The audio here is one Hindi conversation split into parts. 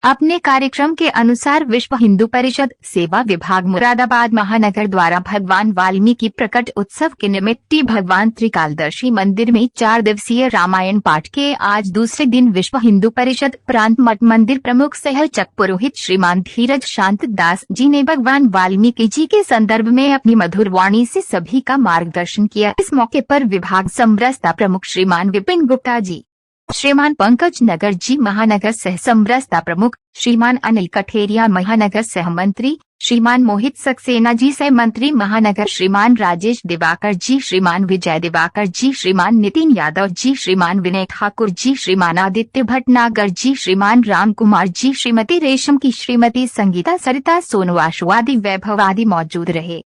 अपने कार्यक्रम के अनुसार विश्व हिंदू परिषद सेवा विभाग मुरादाबाद महानगर द्वारा भगवान वाल्मीकि प्रकट उत्सव के निमित्त भगवान त्रिकालदर्शी मंदिर में 4 दिवसीय रामायण पाठ के आज दूसरे दिन विश्व हिंदू परिषद प्रांत मठ मंदिर प्रमुख सहचक पुरोहित श्रीमान धीरज शांत दास जी ने भगवान वाल्मीकि जी के संदर्भ में अपनी मधुर वाणी से सभी का मार्गदर्शन किया। इस मौके पर विभाग समरसता प्रमुख श्रीमान विपिन गुप्ता जी, श्रीमान पंकज नगर जी महानगर सह समरसता प्रमुख, श्रीमान अनिल कठेरिया महानगर सह मंत्री, श्रीमान मोहित सक्सेना जी सह मंत्री महानगर, श्रीमान राजेश दिवाकर जी, श्रीमान विजय दिवाकर जी, श्रीमान नितिन यादव जी, श्रीमान विनय ठाकुर जी, श्रीमान आदित्य भटनागर जी, श्रीमान राम कुमार जी, श्रीमती रेशम की, श्रीमती संगीता सरिता सोनवाशु आदि वैभव आदि मौजूद रहे।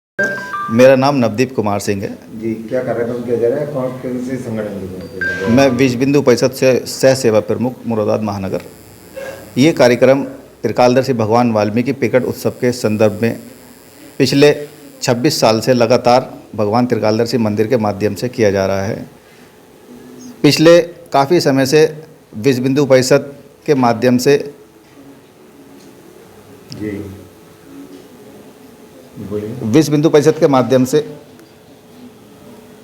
मेरा नाम नवदीप कुमार सिंह है जी। क्या कार्यक्रम किया जा रहा है? कौन से संगठन? मैं विश्व हिंदू परिषद से सह सेवा प्रमुख मुरादाबाद महानगर। ये कार्यक्रम त्रिकालदर्शी भगवान वाल्मीकि प्रकट उत्सव के संदर्भ में पिछले 26 साल से लगातार भगवान त्रिकालदर्शी मंदिर के माध्यम से किया जा रहा है। पिछले काफ़ी समय से विश्व हिंदू परिषद के माध्यम से विश्व हिंदू परिषद के माध्यम से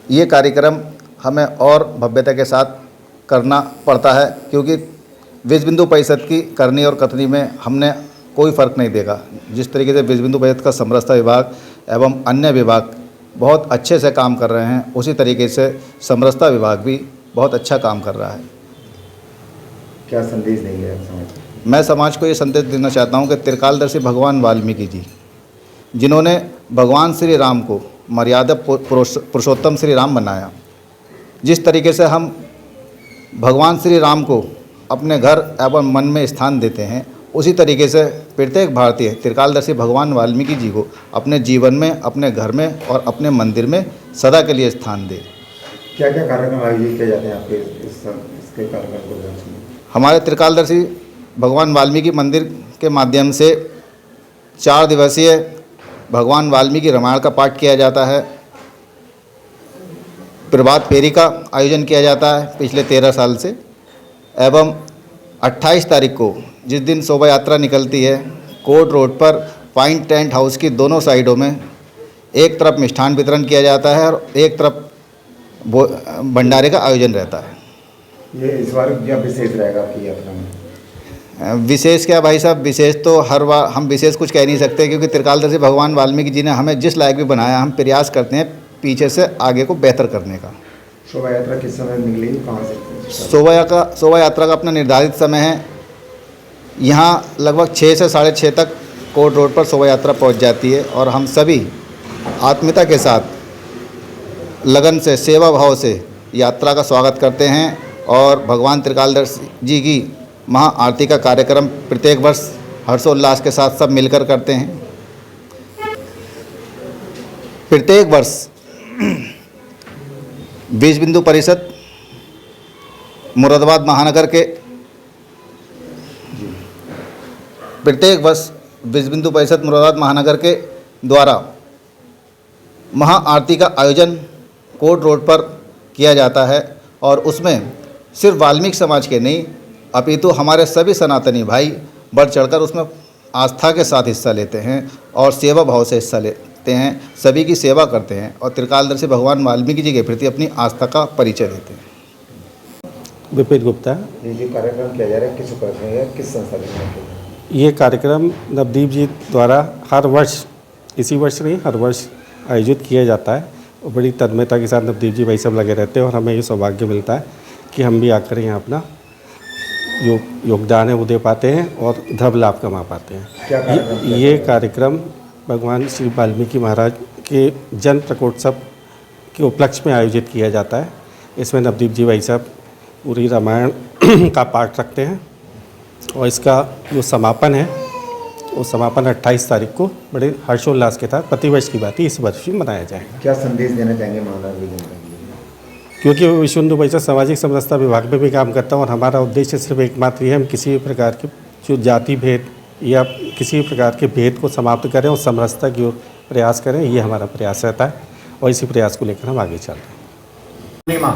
ये कार्यक्रम हमें और भव्यता के साथ करना पड़ता है, क्योंकि विश्व हिंदू परिषद की करनी और कथनी में हमने कोई फ़र्क नहीं देखा। जिस तरीके से विश्व हिंदू परिषद का समरसता विभाग एवं अन्य विभाग बहुत अच्छे से काम कर रहे हैं, उसी तरीके से समरसता विभाग भी बहुत अच्छा काम कर रहा है। क्या संदेश देंगे आप समाज को? मैं समाज को ये संदेश देना चाहता हूँ कि त्रिकालदर्शी भगवान वाल्मीकि जी, जिन्होंने भगवान श्री राम को मर्यादा पुरुषोत्तम श्री राम बनाया, जिस तरीके से हम भगवान श्री राम को अपने घर एवं मन में स्थान देते हैं, उसी तरीके से प्रत्येक भारतीय त्रिकालदर्शी भगवान वाल्मीकि जी को अपने जीवन में, अपने घर में और अपने मंदिर में सदा के लिए स्थान दे। क्या क्या कार्यक्रम आयोजित किए जाते हैं आपके इसके कार्यक्रम? हमारे त्रिकालदर्शी भगवान वाल्मीकि मंदिर के माध्यम से 4 दिवसीय भगवान वाल्मीकि रामायण का पाठ किया जाता है। प्रभात फेरी का आयोजन किया जाता है पिछले 13 साल से, एवं 28 तारीख को जिस दिन शोभा यात्रा निकलती है, कोर्ट रोड पर पाइन टेंट हाउस की दोनों साइडों में एक तरफ मिष्ठान वितरण किया जाता है और एक तरफ भंडारे का आयोजन रहता है। ये इस बार क्या विशेष रहेगा आपकी यात्रा में? विशेष क्या भाई साहब, विशेष तो हर बार हम विशेष कुछ कह नहीं सकते, क्योंकि त्रिकालदर्शी भगवान वाल्मीकि जी ने हमें जिस लायक भी बनाया, हम प्रयास करते हैं पीछे से आगे को बेहतर करने का। शोभा यात्रा किस समय निकलेगी, कहाँ से? शोभा यात्रा का अपना निर्धारित समय है। यहाँ लगभग 6 से 6:30 तक कोर्ट रोड पर शोभा यात्रा पहुँच जाती है और हम सभी आत्मीयता के साथ लगन से, सेवा भाव से यात्रा का स्वागत करते हैं और भगवान त्रिकालदर्शी जी की महा आरती का कार्यक्रम प्रत्येक वर्ष हर्षोल्लास के साथ सब मिलकर करते हैं। प्रत्येक वर्ष विश्व हिंदू परिषद मुरादाबाद महानगर के द्वारा महा आरती का आयोजन कोर्ट रोड पर किया जाता है और उसमें सिर्फ वाल्मीकि समाज के नहीं, अपितु हमारे सभी सनातनी भाई बढ़ चढ़कर उसमें आस्था के साथ हिस्सा लेते हैं और सेवा भाव से हिस्सा लेते हैं, सभी की सेवा करते हैं और त्रिकालदर्शी भगवान वाल्मीकि जी के प्रति अपनी आस्था का परिचय देते हैं। विपिन गुप्ता। ये कार्यक्रम किया जा रहा है, किस उपलक्ष्य में, किस संस्था में? ये कार्यक्रम नवदीप जी द्वारा हर वर्ष, इसी वर्ष नहीं हर वर्ष आयोजित किया जाता है और बड़ी तन्मयता के साथ नवदीप जी भाई सब लगे रहते हैं और हमें ये सौभाग्य मिलता है कि हम भी आकर यहाँ अपना योगदान है वो दे पाते हैं और धर्म लाभ कमा पाते हैं। ये कार्यक्रम भगवान श्री वाल्मीकि महाराज के जन्म प्रकोत्सव के उपलक्ष्य में आयोजित किया जाता है। इसमें नवदीप जी भाई साहब पूरी रामायण का पाठ रखते हैं और इसका जो समापन है वो समापन 28 तारीख को बड़े हर्षोल्लास के साथ प्रतिवर्ष की बात ही इस वर्ष भी मनाया जाएगा। क्या संदेश देना चाहेंगे महाराज? क्योंकि विश्व हिंदू परिषद सामाजिक समरसता विभाग में भी काम करता हूँ और हमारा उद्देश्य सिर्फ एकमात्र ये है, हम किसी भी प्रकार के जो जाति भेद या किसी भी प्रकार के भेद को समाप्त करें और समरसता की ओर प्रयास करें, ये हमारा प्रयास रहता है और इसी प्रयास को लेकर हम आगे चल रहे हैं।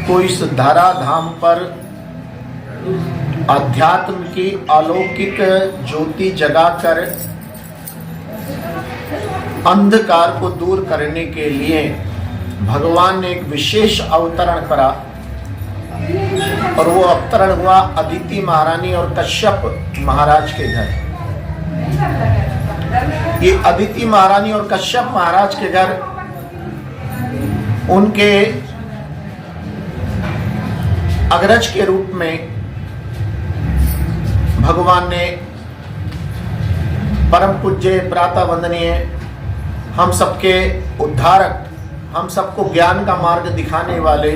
तो इस धरा धाम पर अध्यात्म की अलौकिक ज्योति जगाकर अंधकार को दूर करने के लिए भगवान ने एक विशेष अवतरण करा और वो अवतरण हुआ अदिति महारानी और कश्यप महाराज के घर। ये अदिति महारानी और कश्यप महाराज के घर उनके अग्रज के रूप में भगवान ने परम पूज्य प्रातः वंदनीय हम सबके उद्धारक, हम सबको ज्ञान का मार्ग दिखाने वाले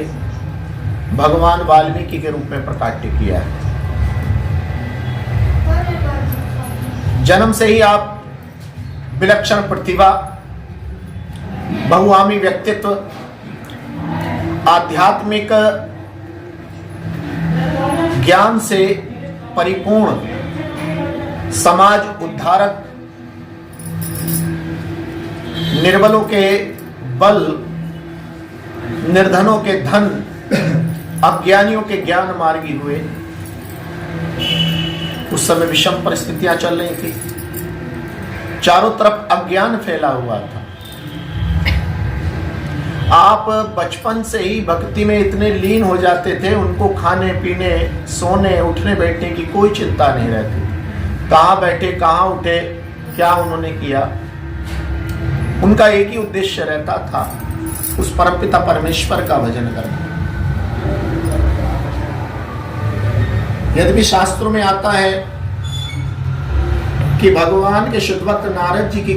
भगवान वाल्मीकि के रूप में प्रकाट्य किया है। जन्म से ही आप विलक्षण प्रतिभा, बहुआमी व्यक्तित्व, आध्यात्मिक ज्ञान से परिपूर्ण समाज उद्धारक, निर्बलों के बल, निर्धनों के धन, अज्ञानियों के ज्ञान मार्गी हुए। उस समय विषम परिस्थितियां चल रही थी, चारों तरफ अज्ञान फैला हुआ था। आप बचपन से ही भक्ति में इतने लीन हो जाते थे, उनको खाने पीने, सोने, उठने बैठने की कोई चिंता नहीं रहती। कहाँ बैठे, कहाँ उठे, क्या उन्होंने किया, उनका एक ही उद्देश्य रहता था, उस परमपिता परमेश्वर का भजन करना। यद्यपि शास्त्रों में आता है कि भगवान के शुद्ध भक्त नारद जी की